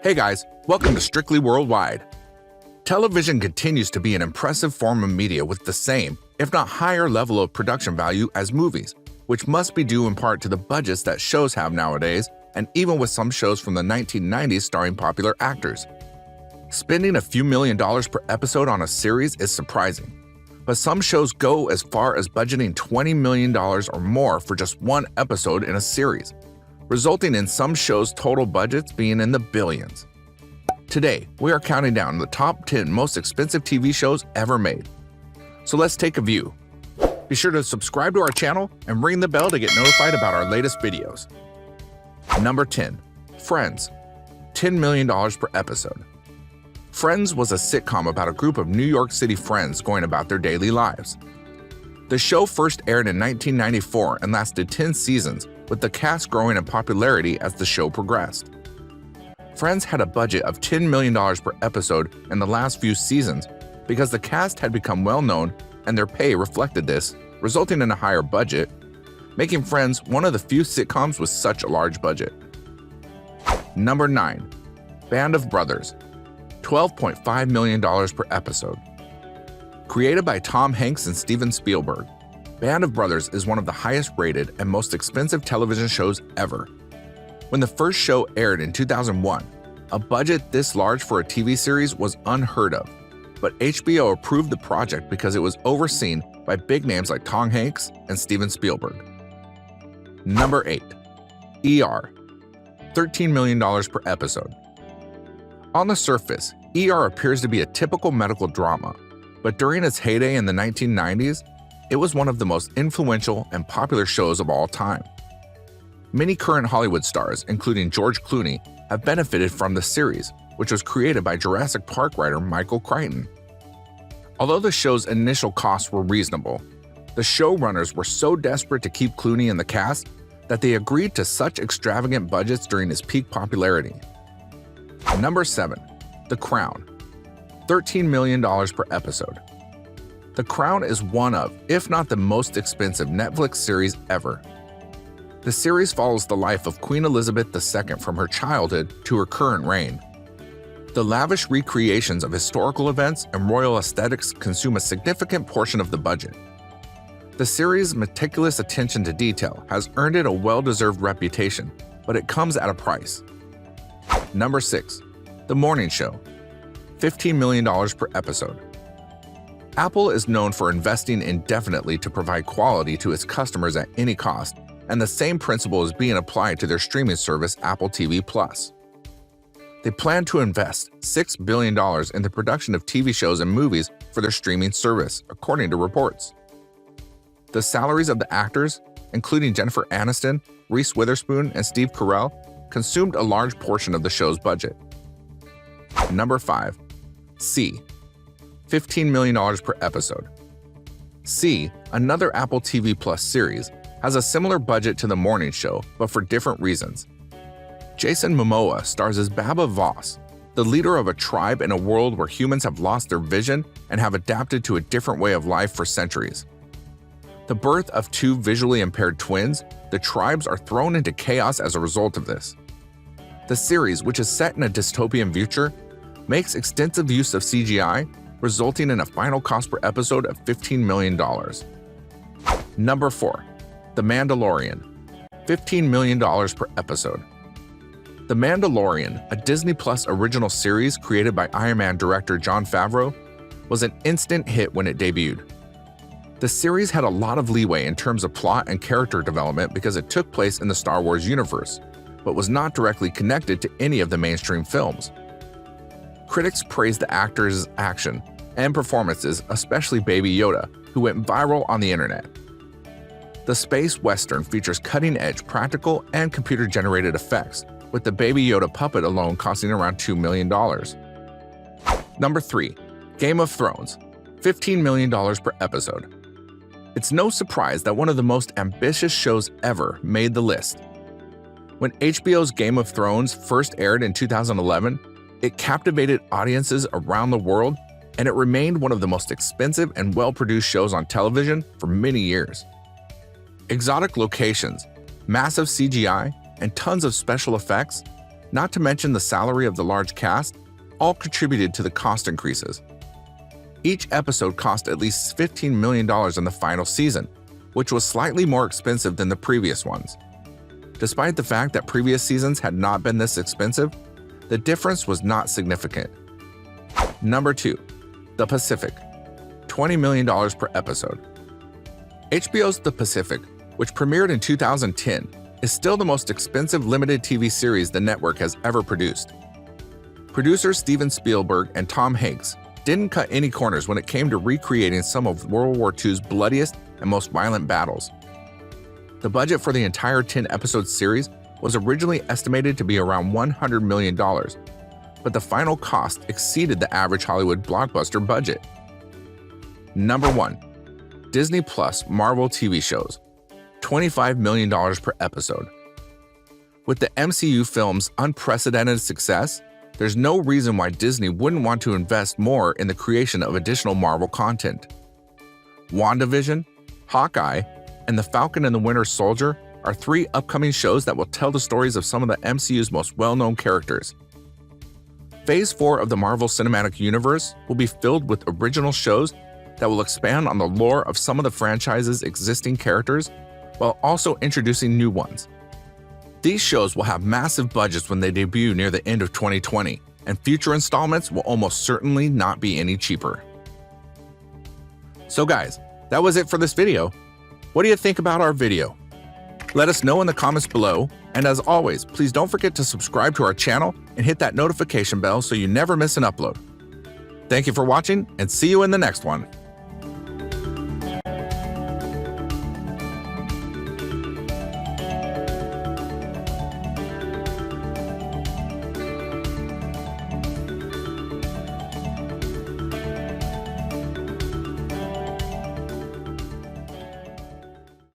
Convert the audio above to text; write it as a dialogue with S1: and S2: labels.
S1: Hey guys, welcome to Strickly Worldwide. Television continues to be an impressive form of media with the same, if not higher level of production value as movies, which must be due in part to the budgets that shows have nowadays, and even with some shows from the 1990s starring popular actors. Spending a few $1,000,000 per episode on a series is surprising, but some shows go as far as budgeting $20 million or more for just one episode in a series, resulting in some shows' total budgets being in the billions. Today, we are counting down the top 10 most expensive TV shows ever made. So let's take a view. Be sure to subscribe to our channel and ring the bell to get notified about our latest videos. Number 10. Friends. $10 million per episode. Friends was a sitcom about a group of New York City friends going about their daily lives. The show first aired in 1994 and lasted 10 seasons, with the cast growing in popularity as the show progressed. Friends had a budget of $10 million per episode in the last few seasons because the cast had become well-known and their pay reflected this, resulting in a higher budget, making Friends one of the few sitcoms with such a large budget. Number 9. Band of Brothers. $12.5 million per episode. Created by Tom Hanks and Steven Spielberg, Band of Brothers is one of the highest rated and most expensive television shows ever. When the first show aired in 2001, a budget this large for a TV series was unheard of, but HBO approved the project because it was overseen by big names like Tom Hanks and Steven Spielberg. Number 8. ER. $13 million per episode. On the surface, ER appears to be a typical medical drama, but during its heyday in the 1990s, it was one of the most influential and popular shows of all time. Many current Hollywood stars, including George Clooney, have benefited from the series, which was created by Jurassic Park writer Michael Crichton. Although the show's initial costs were reasonable, the showrunners were so desperate to keep Clooney in the cast that they agreed to such extravagant budgets during his peak popularity. Number 7. The Crown. $13 million per episode. The Crown is one of, if not the most expensive Netflix series ever. The series follows the life of Queen Elizabeth II from her childhood to her current reign. The lavish recreations of historical events and royal aesthetics consume a significant portion of the budget. The series' meticulous attention to detail has earned it a well-deserved reputation, but it comes at a price. Number 6. The Morning Show. $15 million per episode. Apple is known for investing indefinitely to provide quality to its customers at any cost, and the same principle is being applied to their streaming service Apple TV+. They plan to invest $6 billion in the production of TV shows and movies for their streaming service, according to reports. The salaries of the actors, including Jennifer Aniston, Reese Witherspoon, and Steve Carell, consumed a large portion of the show's budget. Number 5. See. $15 million per episode. See, another Apple TV Plus series, has a similar budget to The Morning Show, but for different reasons. Jason Momoa stars as Baba Voss, the leader of a tribe in a world where humans have lost their vision and have adapted to a different way of life for centuries. The birth of two visually impaired twins, the tribes are thrown into chaos as a result of this. The series, which is set in a dystopian future, makes extensive use of CGI, resulting in a final cost per episode of $15 million. Number 4. The Mandalorian. $15 million per episode. The Mandalorian, a Disney Plus original series created by Iron Man director Jon Favreau, was an instant hit when it debuted. The series had a lot of leeway in terms of plot and character development because it took place in the Star Wars universe, but was not directly connected to any of the mainstream films. Critics praised the actors' action and performances, especially Baby Yoda, who went viral on the internet. The space western features cutting-edge practical and computer-generated effects, with the Baby Yoda puppet alone costing around $2 million. Number 3. Game of Thrones. $15 million per episode. It's no surprise that one of the most ambitious shows ever made the list. When HBO's Game of Thrones first aired in 2011, it captivated audiences around the world, and it remained one of the most expensive and well-produced shows on television for many years. Exotic locations, massive CGI, and tons of special effects not to mention the salary of the large cast, all contributed to the cost increases. Each episode cost at least $15 million in the final season, which was slightly more expensive than the previous ones. Despite the fact that previous seasons had not been this expensive, the difference was not significant. Number 2. The Pacific. $20 million per episode. HBO's The Pacific, which premiered in 2010, is still the most expensive limited TV series the network has ever produced. Producers Steven Spielberg and Tom Hanks didn't cut any corners when it came to recreating some of World War II's bloodiest and most violent battles. The budget for the entire 10-episode series was originally estimated to be around $100 million, but the final cost exceeded the average Hollywood blockbuster budget. Number 1. Disney Plus Marvel TV shows. $25 million per episode. With the MCU film's unprecedented success, there's no reason why Disney wouldn't want to invest more in the creation of additional Marvel content. WandaVision, Hawkeye, and The Falcon and the Winter Soldier are 3 upcoming shows that will tell the stories of some of the MCU's most well-known characters. Phase 4 of the Marvel Cinematic Universe will be filled with original shows that will expand on the lore of some of the franchise's existing characters while also introducing new ones. These shows will have massive budgets when they debut near the end of 2020, and future installments will almost certainly not be any cheaper. So guys, that was it for this video. What do you think about our video? Let us know in the comments below, and as always, please don't forget to subscribe to our channel and hit that notification bell so you never miss an upload. Thank you for watching, and see you in the next one.